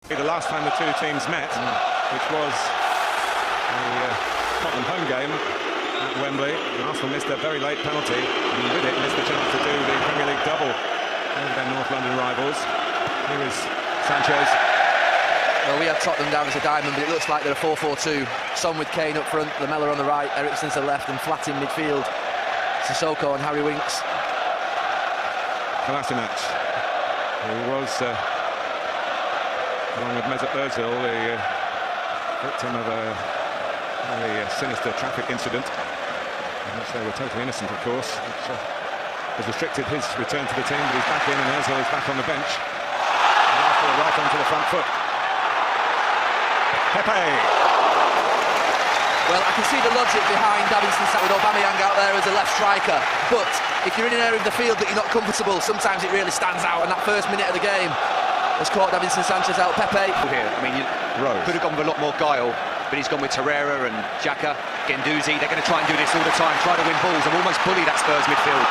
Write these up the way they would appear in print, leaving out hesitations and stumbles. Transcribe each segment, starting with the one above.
The last time the two teams met, which was the Tottenham home game at Wembley, Arsenal missed a very late penalty, and with it missed the chance to do the Premier League double over their North London rivals. Here is Sanchez. Well, we had Tottenham down as a diamond, but it looks like they're a 4-4-2. Son with Kane up front, Lamella on the right, Eriksen to the left, and flat in midfield, Sissoko and Harry Winks. Kolasinac, who was, along with Mesut Ozil, the victim of a very sinister traffic incident, in which they were totally innocent, of course, which has restricted his return to the team, but he's back in, and Ozil is back on the bench. And after a right onto the front foot. Pepe. Well, I can see the logic behind Davinson sat with Aubameyang out there as a left striker, but if you're in an area of the field that you're not comfortable, sometimes it really stands out, and that first minute of the game has caught Davinson Sanchez out. Pepe. Here, I mean, you could have gone with a lot more guile, but he's gone with Torreira and Xhaka, Guendouzi. They're going to try and do this all the time, try to win balls and almost bully that Spurs midfield.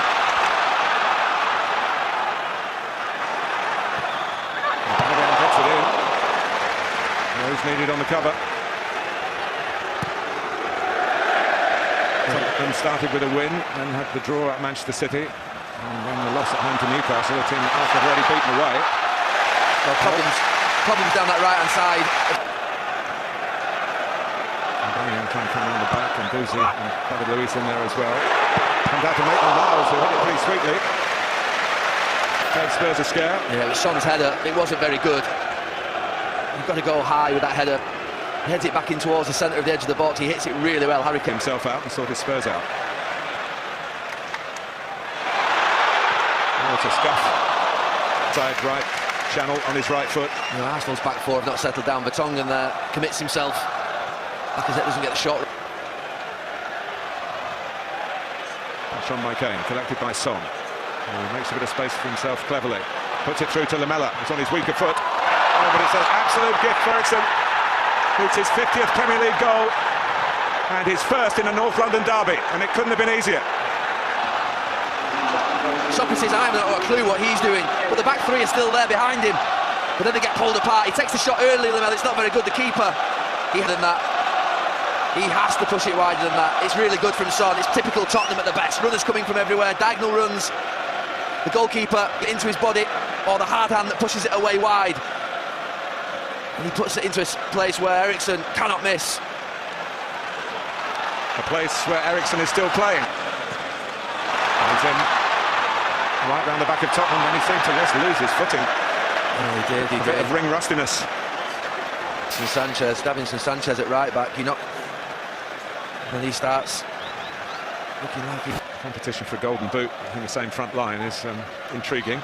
Aubameyang gets it in. Rose needed on the cover. Tottenham started with a win, then had the draw at Manchester City, and then the loss at home to Newcastle, a team that Arsenal had already beaten away. Well, problems down that right-hand side. Aubameyang trying to come around the back, and Guendouzi and David Luiz in there as well. Comes out to Maitland-Niles, who hit it pretty sweetly. Gave Spurs a scare. Yeah, it was Son's header. It wasn't very good. You've got to go high with that header. He heads it back in towards the centre of the edge of the box. He hits it really well. Harry Kane himself out and sorted Spurs out. Oh, it's a scuff. Side right channel on his right foot. You know, Arsenal's back four have not settled down. Vertonghen there commits himself. Lacazette doesn't get the shot. That's on by Kane, collected by Son. He makes a bit of space for himself cleverly. Puts it through to Lamella. It's on his weaker foot. Oh, but it's an absolute gift for Eriksen. It's his 50th Premier League goal and his first in a North London derby, and it couldn't have been easier. Socrates, I haven't got a clue what he's doing, but the back three are still there behind him. But then they get pulled apart. He takes the shot early, Lamella. It's not very good. The keeper, he has to push it wider than that. It's really good from Son. It's typical Tottenham at the best. Runners coming from everywhere, diagonal runs. The goalkeeper into his body, or the hard hand that pushes it away wide. And he puts it into a place where Eriksen cannot miss. A place where Eriksen is still playing. He's in right round the back of Tottenham, and he seemed to just lose his footing. Oh, he did. A bit of ring rustiness. Davinson Sanchez at right back. And he starts looking like he... Competition for a golden boot in the same front line is intriguing.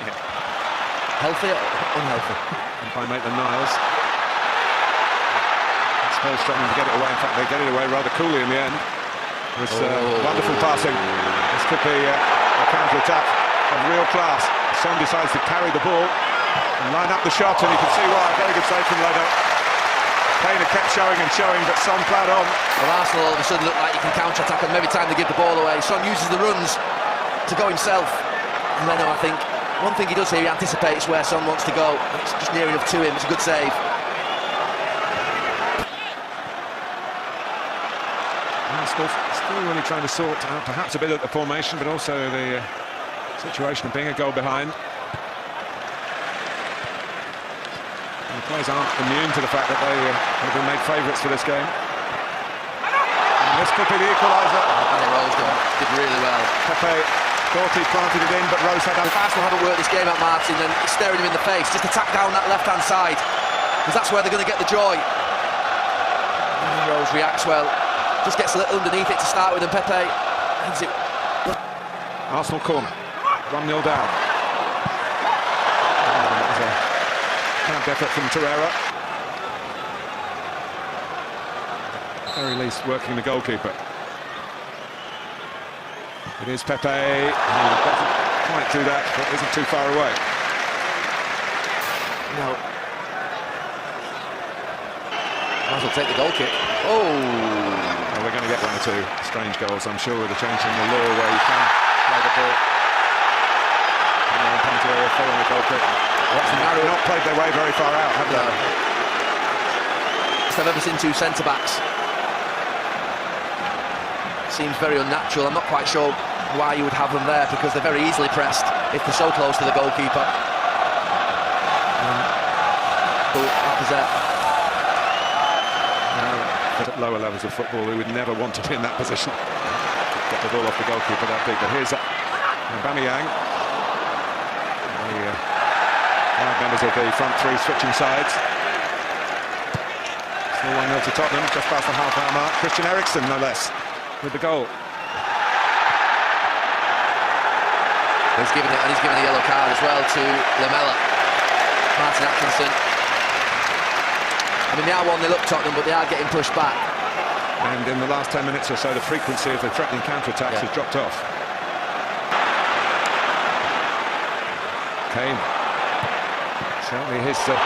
Yeah. Healthy or unhealthy? And by Maitland-Niles. Spurs struggling to get it away. In fact, they get it away rather coolly in the end. It was wonderful passing. This could be a counter-attack of real class. Son decides to carry the ball and line up the shot, and you can see why. Very good save from Lodo. Kane kept showing and showing, but Son ploughed on. Well, Arsenal all of a sudden look like you can counter-attack them every time they give the ball away. Son uses the runs to go himself. And Leno, I think, one thing he does here, he anticipates where Son wants to go. It's just near enough to him. It's a good save. Arsenal still really trying to sort out perhaps a bit of the formation, but also the situation of being a goal behind. And the players aren't immune to the fact that they have been made favourites for this game. And this could be the equaliser. Rose did really well. Pepe thought he planted it in, but Rose had... If Arsenal haven't worked this game out, Martin, and it's staring him in the face, just attack down that left-hand side, because that's where they're going to get the joy. And Rose reacts well, just gets a little underneath it to start with, and Pepe heads it. Arsenal corner, 1-0 down. Camp effort from Torreira. At the very least working the goalkeeper. It is Pepe, who doesn't quite do that, but isn't too far away. No. Might as well take the goal kick. Oh! Well, we're going to get one or two strange goals, I'm sure, with a change in the law where you can play the ball. And then come to way of following the goal kick. They've not played their way very far out, have they? I've ever seen two centre-backs. Seems very unnatural. I'm not quite sure why you would have them there, because they're very easily pressed if they're so close to the goalkeeper. But at lower levels of football, we would never want to be in that position. Get the ball off the goalkeeper that big. But here's Aubameyang. The five members of the front three switching sides. Still 1-0 to Tottenham, just past the half-hour mark. Christian Eriksen, no less, with the goal. He's given a yellow card as well to Lamela. Martin Atkinson. I mean, they are 1-0 up Tottenham, but they are getting pushed back. And in the last 10 minutes or so, the frequency of the threatening counter-attacks has dropped off. Kane. Certainly his shot,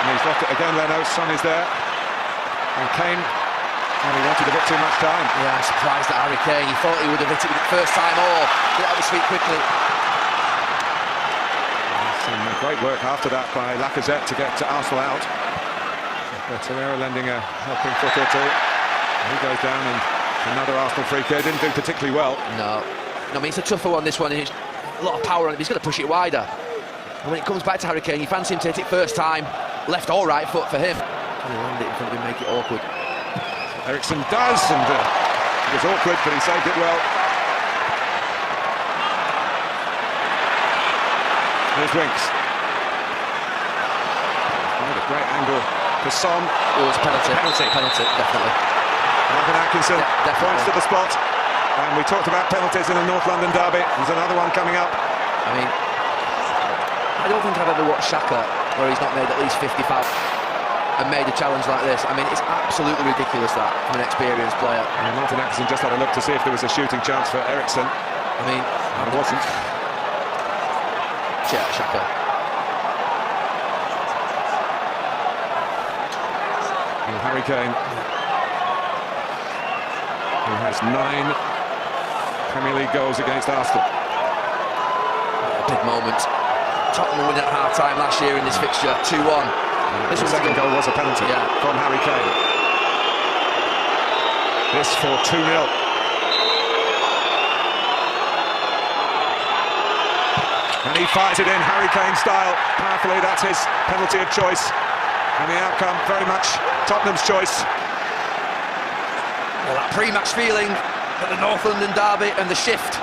and he's lost it again, Leno. Son is there. And Kane, well, he wanted a bit too much time. Yeah, I'm surprised at Harry Kane. He thought he would have hit it with the first time, or get out of his feet quickly. Some great work after that by Lacazette to get Arsenal out. But Torreira lending a helping foot or two. He goes down, and another Arsenal free kick. Didn't do particularly well. No, I mean, it's a tougher one, this one. He's a lot of power on it, but he's going to push it wider. And when it comes back to Harry Kane, you fancy him to hit it first time, left or right foot for him. Can he land it in front of him, make it awkward? Eriksen does, and it was awkward, but he saved it well. Here's Winks. What a great angle for Son. Oh, it's a penalty. Penalty, definitely. Martin Atkinson points to the spot. And we talked about penalties in the North London derby. There's another one coming up. I mean, I don't think I've ever watched Xhaka where he's not made at least 50 fouls and made a challenge like this. I mean, it's absolutely ridiculous, that, from an experienced player. And Martin Atkinson just had a look to see if there was a shooting chance for Eriksen. I mean, it wasn't. Yeah, Xhaka. And Harry Kane, who has 9 Premier League goals against Arsenal. Big moment. Tottenham winning at half-time last year in this fixture, 2-1. The second goal was a penalty from Harry Kane. This for 2-0. And he fires it in Harry Kane style, powerfully. That's his penalty of choice. And the outcome very much Tottenham's choice. Well, that pre-match feeling at the North London derby, and the shift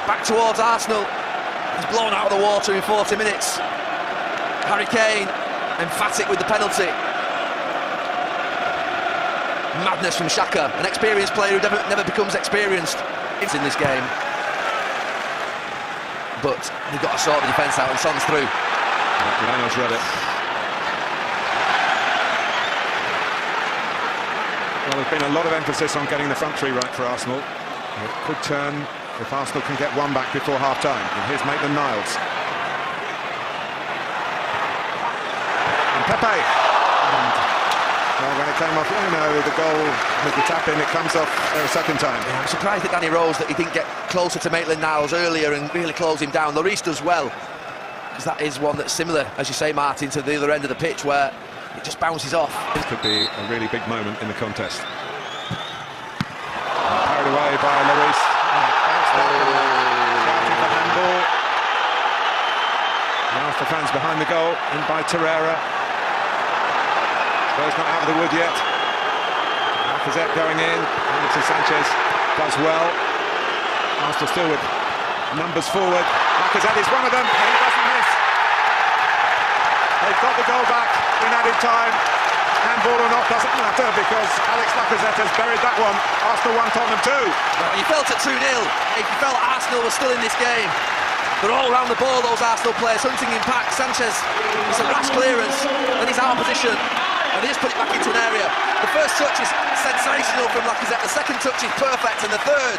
back towards Arsenal is blown out of the water in 40 minutes. Harry Kane, emphatic with the penalty. Madness from Xhaka, an experienced player who never becomes experienced. It's in this game. But they've got to sort the defence out, and Son's through. Leno's read it. Well, there's been a lot of emphasis on getting the front three right for Arsenal. It could turn if Arsenal can get one back before half-time. And here's Maitland-Niles. And Pepe. Well, when it came off, the goal with the tap in, it comes off a second time. Yeah, I'm surprised at Danny Rose that he didn't get closer to Maitland-Niles earlier and really close him down. Lloris does well, because that is one that's similar, as you say, Martin, to the other end of the pitch, where it just bounces off. This could be a really big moment in the contest. Carried away by Lloris. Shouting for handball. Now the fans behind the goal, in by Torreira. Spurs not out of the wood yet. Lacazette going in. Alexis Sanchez does well. Arsenal still with numbers forward. Lacazette is one of them, and he doesn't miss. They've got the goal back in added time. Handball or not doesn't matter, because Alex Lacazette has buried that one. Arsenal 1, Tottenham 2. Well, you felt at 2-0. You felt Arsenal was still in this game. They're all round the ball, those Arsenal players, hunting in packs. Sanchez, it's a rash clearance, and he's out of position. And they just put it back into an area. The first touch is sensational from Lacazette, the second touch is perfect, and the third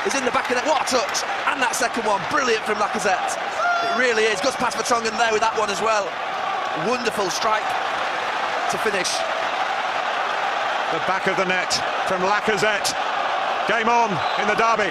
is in the back of the net. What a touch! And that second one, brilliant from Lacazette. It really is. Good pass for Tongan there with that one as well. Wonderful strike to finish. The back of the net from Lacazette. Game on in the derby.